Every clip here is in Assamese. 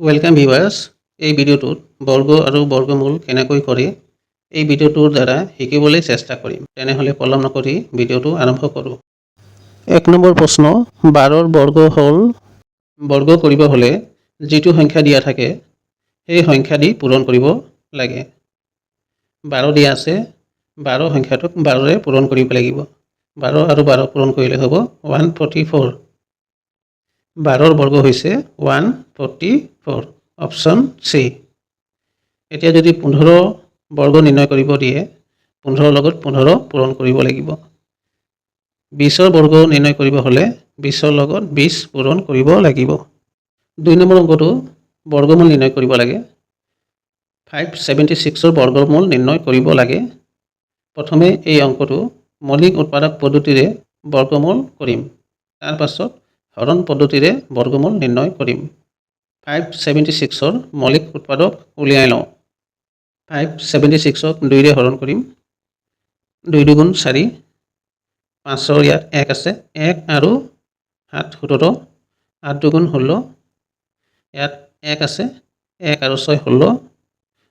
ওয়েলকাম ভিউয়াৰ্ছ এই ভিডিঅ'টোত বৰ্গ আৰু বৰ্গমূল কেনেকৈ কৰে এই ভিডিঅ'টোৰ দ্বাৰা শিকিবলৈ চেষ্টা কৰিম। তেনেহ'লে পলম নকৰি ভিডিঅ'টো আৰম্ভ কৰোঁ। 1 নম্বৰ প্ৰশ্ন 12ৰ বৰ্গ হ'ল বৰ্গ কৰিব হ'লে যিটো সংখ্যা দিয়া থাকে সেই সংখ্যা দি পূৰণ কৰিব লাগে। 12 দিয়া আছে 12 সংখ্যাটোক 12ৰে পূৰণ কৰিব লাগিব। 12 আৰু 12 পূৰণ কৰিলে হ'ব 144। 12ৰ বৰ্গ হৈছে 144 অপশ্যন চি। এতিয়া যদি 15 বৰ্গ নিৰ্ণয় কৰিব দিয়ে 15ৰ লগত 15 পূৰণ কৰিব লাগিব। 20ৰ বৰ্গ নিৰ্ণয় কৰিব হ'লে 20ৰ লগত 20 পূৰণ কৰিব লাগিব। 2 নম্বৰ অংকটো বৰ্গমূল নিৰ্ণয় কৰিব লাগে। 576ৰ বৰ্গমূল নিৰ্ণয় কৰিব লাগে। প্ৰথমে এই অংকটো মৌলিক উৎপাদক পদ্ধতিৰে বৰ্গমূল কৰিম। তাৰ পাছত হৰণ পদ্ধতিৰে বৰ্গমূল নিৰ্ণয় কৰিম। 576ৰ মৌলিক উৎপাদক উলিয়াই লওঁ। 576ক 2ৰে হৰণ কৰিম। 2 2 4, 5ৰ ইয়াত 1 আছে, 1 আৰু 7 17, 8 2 16, ইয়াত 1 আছে, 1 আৰু 6 16,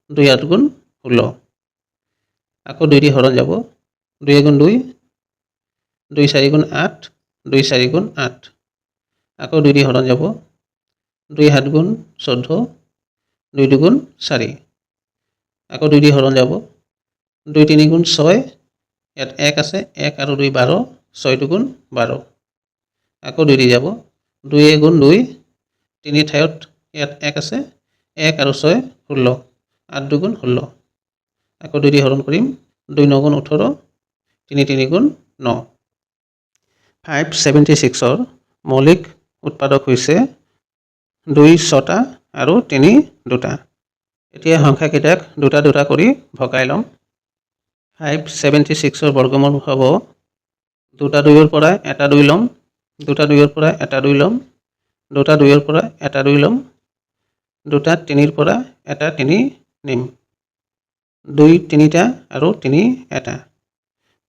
2 8 16, আকৌ 2 দি হৰণ যাব, 2 2, 2 4 8, 2 4 8, আকৌ 2 দি হৰণ যাব, 2 7 14, 2 2 4, আকৌ 2 দি হৰণ যাব, 2 3 6, ইয়াত 1 আছে, 1 আৰু 2 12, 6 2 12, আকৌ 2 দি যাব, 2 2, 3 ঠাইত ইয়াত 1 আছে, 1 আৰু 6 16, 8 2 16, আকৌ 2 দি হৰণ কৰিম, 2 9 18, 3 3 9। 576ৰ মৌলিক উৎপাদক হৈছে 2 6টা আৰু 3 2টা। এতিয়া সংখ্যাকেইটাক 2টা 2টা কৰি ভগাই ল'ম। 576ৰ বৰ্গমূল হ'ব 2টা 2ৰ পৰা এটা 2 ল'ম, 2টা 2ৰ পৰা এটা 2 ল'ম, 2টা 2ৰ পৰা এটা 2 ল'ম, 2টা 3ৰ পৰা এটা 3 নিম, 2 3টা আৰু 3 এটা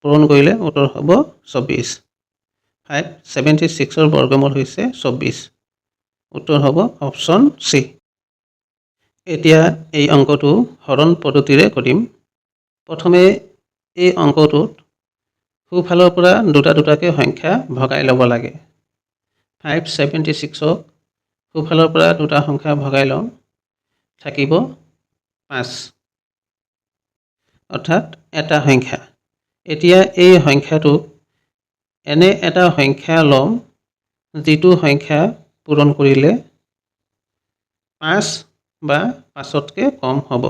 পূৰণ কৰিলে উত্তৰ হ'ব 24। 576ৰ বৰ্গমূল হৈছে 24। উত্তৰ হ'ব অপশ্যন চি। এতিয়া এই অংকটো হৰণ পদ্ধতিৰে কৰিম। প্ৰথমে এই অংকটোত সোঁফালৰ পৰা 2টা 2টাকৈ সংখ্যা ভগাই ল'ব লাগে। 576ক সোঁফালৰ পৰা 2টা সংখ্যা ভগাই লওঁ, থাকিব 5, অৰ্থাৎ এটা সংখ্যা। এতিয়া এই সংখ্যাটোক এনে এটা সংখ্যা ল'ম যিটো সংখ্যা পূৰণ কৰিলে 5 বা 5তকৈ কম হ'ব।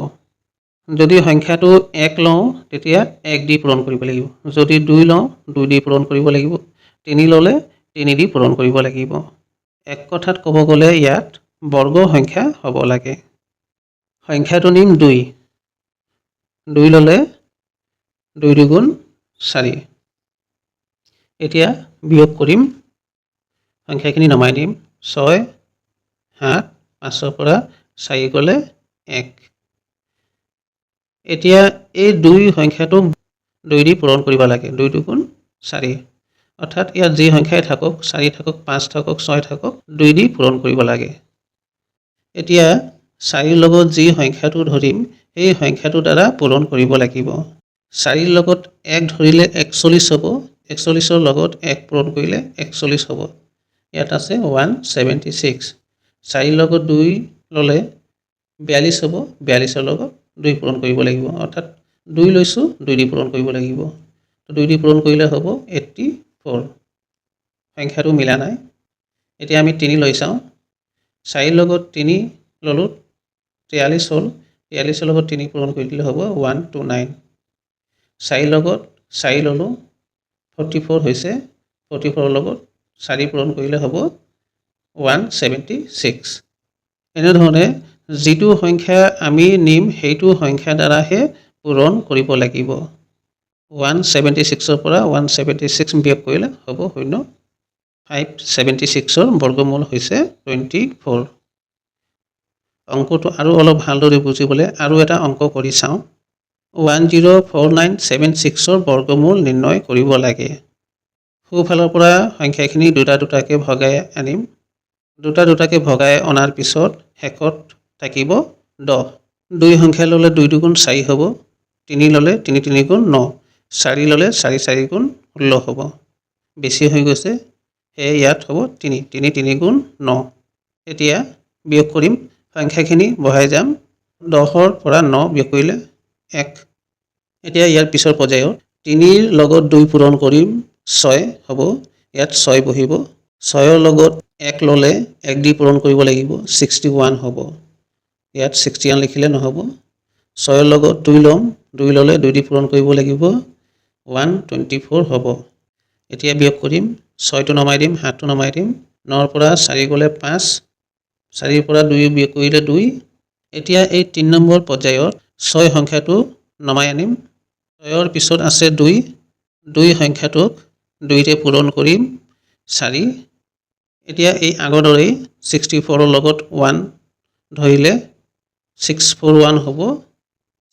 যদি সংখ্যাটো 1 লওঁ তেতিয়া 1 দি পূৰণ কৰিব লাগিব। যদি 2 লওঁ 2 দি পূৰণ কৰিব লাগিব। 3 ল'লে 3 দি পূৰণ কৰিব লাগিব। এক কথাত ক'ব গ'লে ইয়াত বৰ্গ সংখ্যা হ'ব লাগে। সংখ্যাটো নিম 2, 2 ল'লে 2 2 4। এতিয়া বিয়োগ কৰিম, সংখ্যাখিনি নমাই দিম, 6 7, 5ৰ পৰা 4 গ'লে 1। এতিয়া এই 2 সংখ্যাটো 2 দি পূৰণ কৰিব লাগে, 2 2 4, অৰ্থাৎ ইয়াত যি সংখ্যাই থাকক, 4 থাকক, 5 থাকক, 6 থাকক, 2 দি পূৰণ কৰিব লাগে। এতিয়া 4ৰ লগত যি সংখ্যাটো ধৰিম সেই সংখ্যাটোৰ দ্বাৰা পূৰণ কৰিব লাগিব। 4ৰ লগত 1 ধৰিলে 41 হ'ব, 41ৰ লগত 1 পূৰণ কৰিলে 41 হ'ব। ইয়াত আছে 176। 4ৰ লগত 2 ল'লে 42 হ'ব, 42ৰ লগত 2 পূৰণ কৰিব লাগিব, অৰ্থাৎ 2 লৈছোঁ 2 দি পূৰণ কৰিব লাগিব। 2 দি পূৰণ কৰিলে হ'ব 84। সংখ্যাটো মিলা নাই। এতিয়া আমি 3 লৈ চাওঁ। 4ৰ লগত 3 ল'লোঁ, 43 হ'ল, 43ৰ লগত 3 পূৰণ কৰি দিলে হ'ব 129। 4ৰ লগত 4 ল'লোঁ, 44 হৈছে, 44ৰ লগত 4 পূৰণ কৰিলে হ'ব 176। এনেধৰণে যিটো সংখ্যা আমি নিম সেইটো সংখ্যা দ্বাৰাহে পূৰণ কৰিব লাগিব। 176ৰ পৰা 176 বিয়োগ কৰিলে হ'ব 0। 576ৰ বৰ্গমূল হৈছে 24। অংকটো আৰু অলপ ভালদৰে বুজিবলৈ আৰু এটা অংক কৰি চাওঁ। 104976ৰ বৰ্গমূল নিৰ্ণয় কৰিব লাগে। সোঁফালৰ পৰা সংখ্যাখিনি 2টা 2টাকৈ ভগাই আনিম। 2টা 2টাকৈ ভগাই অনাৰ পিছত শেষত থাকিব 10। 2 সংখ্যা ল'লে 2 2 গুণ 4 হ'ব, 3 ল'লে 3 3 গুণ 9, 4 ল'লে 4 4 গুণ 16 হ'ব। বেছি হৈ গৈছে, সেয়ে ইয়াত হ'ব 3, 3 3 গুণ 9। এতিয়া বিয়োগ কৰিম, সংখ্যাখিনি বহাই যাম। 10ৰ পৰা 9 বিয়োগ কৰিলে 1। এতিয়া ইয়াৰ পিছৰ পৰ্যায়ত 3ৰ লগত 2 পূৰণ কৰিম, 6 হ'ব, ইয়াত 6 বহিব। 6ৰ লগত 1 ল'লে 1 দি পূৰণ কৰিব লাগিব, 61 হ'ব, ইয়াত 61 লিখিলে নহ'ব। 6ৰ লগত 2 ল'ম, 2 ল'লে 2 দি পূৰণ কৰিব লাগিব, 124 হ'ব। এতিয়া বিয়োগ কৰিম, 6টো নমাই দিম, 7টো নমাই দিম, 9ৰ পৰা 4 গ'লে 5, 4ৰ পৰা 2 বিয়োগ কৰিলে 2। এতিয়া এই 3 নম্বৰ পৰ্যায়ত 6 সংখ্যাটো নমাই আনিম। 6ৰ পিছত আছে 2, 2 সংখ্যাটোক 2ৰে পূৰণ কৰিম, 4। এতিয়া এই আগৰ দৰেই 64ৰ লগত 1 ধৰিলে 641 হ'ব,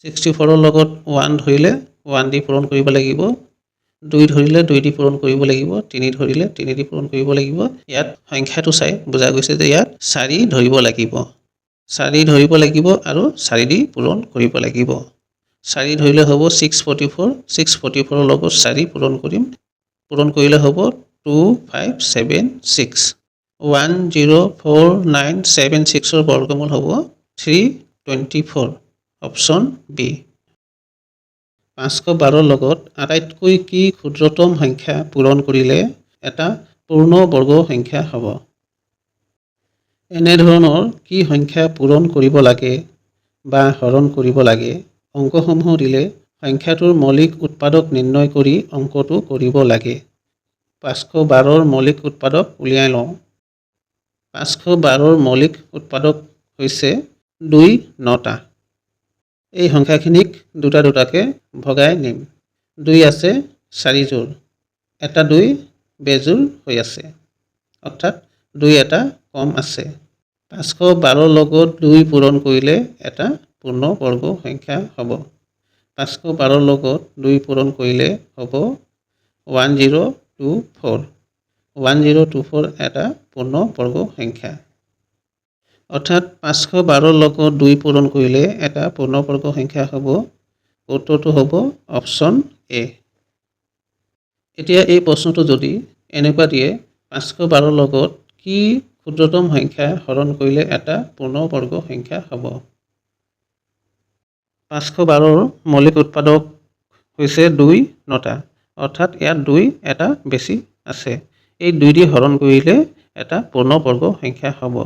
64ৰ লগত 1 ধৰিলে 1 দি পূৰণ কৰিব লাগিব, 2 ধৰিলে 2 দি পূৰণ কৰিব লাগিব, 3 ধৰিলে 3 দি পূৰণ কৰিব লাগিব। ইয়াত সংখ্যাটো চাই বুজা গৈছে যে ইয়াত 4 ধৰিব লাগিব, 4 ধৰিব লাগিব আৰু 4 দি পূৰণ কৰিব লাগিব। 4 ধৰিলে হ'ব 644, 644ৰ লগত 4 পূৰণ কৰিম, পূৰণ কৰিলে হ'ব 2576। 104,976ৰ বৰ্গমূল হ'ব 324, অপশ্যন বি। 512ৰ লগত আটাইতকৈ কি ক্ষুদ্ৰতম সংখ্যা পূৰণ কৰিলে এটা পূৰ্ণ বৰ্গ সংখ্যা হ'ব? এনেধৰণৰ কি সংখ্যা পূৰণ কৰিব লাগে বা হৰণ কৰিব লাগে? অংকসমূহ দিলে সংখ্যাটোৰ মৌলিক উৎপাদক নিৰ্ণয় কৰি অংকটো কৰিব লাগে। 512ৰ মৌলিক উৎপাদক উলিয়াই লওঁ। 512ৰ মৌলিক উৎপাদক হৈছে 2 9টা। এই সংখ্যাখিনিক দুটা দুটাকে ভগাই নিম। 2 আছে 4 যোৰ, এটা 2 বেজোৰ হৈ আছে, অৰ্থাৎ 2 এটা কম আছে। 512ৰ লগত 2 পূৰণ কৰিলে এটা পূৰ্ণ বৰ্গ সংখ্যা হ'ব। 512ৰ লগত 2 পূৰণ কৰিলে হ'ব 1024। 1024 এটা পূৰ্ণ বৰ্গ সংখ্যা। অৰ্থাৎ 512ৰ লগত 2 পূৰণ কৰিলে এটা পূৰ্ণবৰ্গ সংখ্যা হ'ব। উত্তৰটো হ'ব অপশ্যন এ। এতিয়া এই প্ৰশ্নটো যদি এনেকুৱা দিয়ে 512ৰ লগত কি ক্ষুদ্ৰতম সংখ্যা হৰণ কৰিলে এটা পূৰ্ণবৰ্গ সংখ্যা হ'ব? 512ৰ মৌলিক উৎপাদক হৈছে 2 9টা, অৰ্থাৎ ইয়াত 2 এটা বেছি আছে। এই 2 দি হৰণ কৰিলে এটা পূৰ্ণবৰ্গ সংখ্যা হ'ব।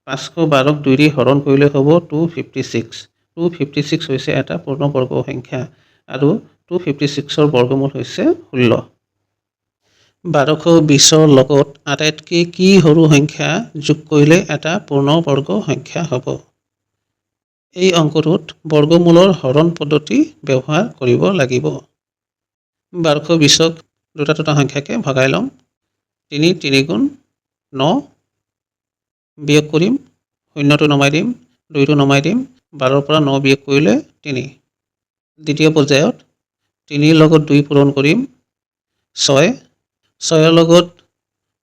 512ক 2 দি হৰণ কৰিলে হ'ব 256। 256 হৈছে এটা পূৰ্ণবৰ্গ সংখ্যা আৰু 256ৰ বৰ্গমূল হৈছে 16। 1220ৰ লগত আটাইতকৈ কি সৰু সংখ্যা যোগ কৰিলে এটা পূৰ্ণবৰ্গ সংখ্যা হ'ব? এই অংকটোত বৰ্গমূলৰ হৰণ পদ্ধতি ব্যৱহাৰ কৰিব লাগিব। 1220ক দুটা দুটা সংখ্যাকে ভগাই ল'ম। 3 3 গুণ 9, বিয়োগ কৰিম, 0টো নমাই দিম, 2টো নমাই দিম, 12ৰ পৰা 9 বিয়োগ কৰিলে 3। দ্বিতীয় পৰ্যায়ত 3ৰ লগত 2 পূৰণ কৰিম, 6। 6ৰ লগত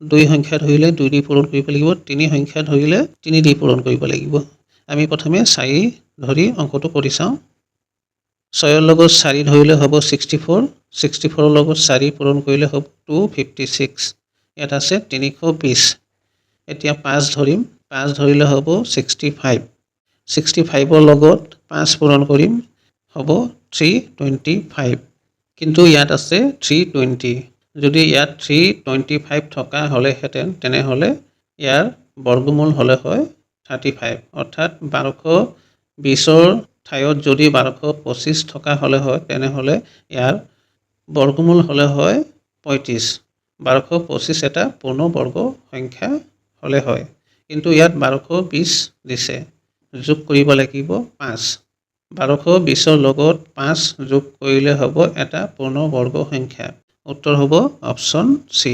2 সংখ্যা ধৰিলে 2 দি পূৰণ কৰিব লাগিব, 3 সংখ্যা ধৰিলে 3 দি পূৰণ কৰিব লাগিব। আমি প্ৰথমে 4 ধৰি অংকটো কৰি চাওঁ। 6ৰ লগত 4 ধৰিলে হ'ব 64, 64ৰ লগত 4 পূৰণ কৰিলে হ'ব 256, ইয়াত আছে 320। এতিয়া 5 ধৰিম, 5 ধৰিলে হ'ব 65, 65ৰ লগত 5 পূৰণ কৰিম, হ'ব 325, কিন্তু ইয়াত আছে 320। যদি ইয়াত 325 থকা হ'লেহেঁতেন তেনেহ'লে ইয়াৰ বৰ্গমূল হ'লে হয় 35, অৰ্থাৎ 1220ৰ ঠাইত যদি 1225 থকা হ'লে হয় তেনেহ'লে ইয়াৰ বৰ্গমূল হ'লে হয় 35। 1225 এটা পূৰ্ণবৰ্গ সংখ্যা হ'লে হয়, কিন্তু ইয়াত 1220 দিছে, যোগ কৰিব লাগিব 5। 1220ৰ লগত 5 যোগ কৰিলে হ'ব এটা পূৰ্ণবৰ্গ সংখ্যা। উত্তৰ হ'ব অপশ্যন চি।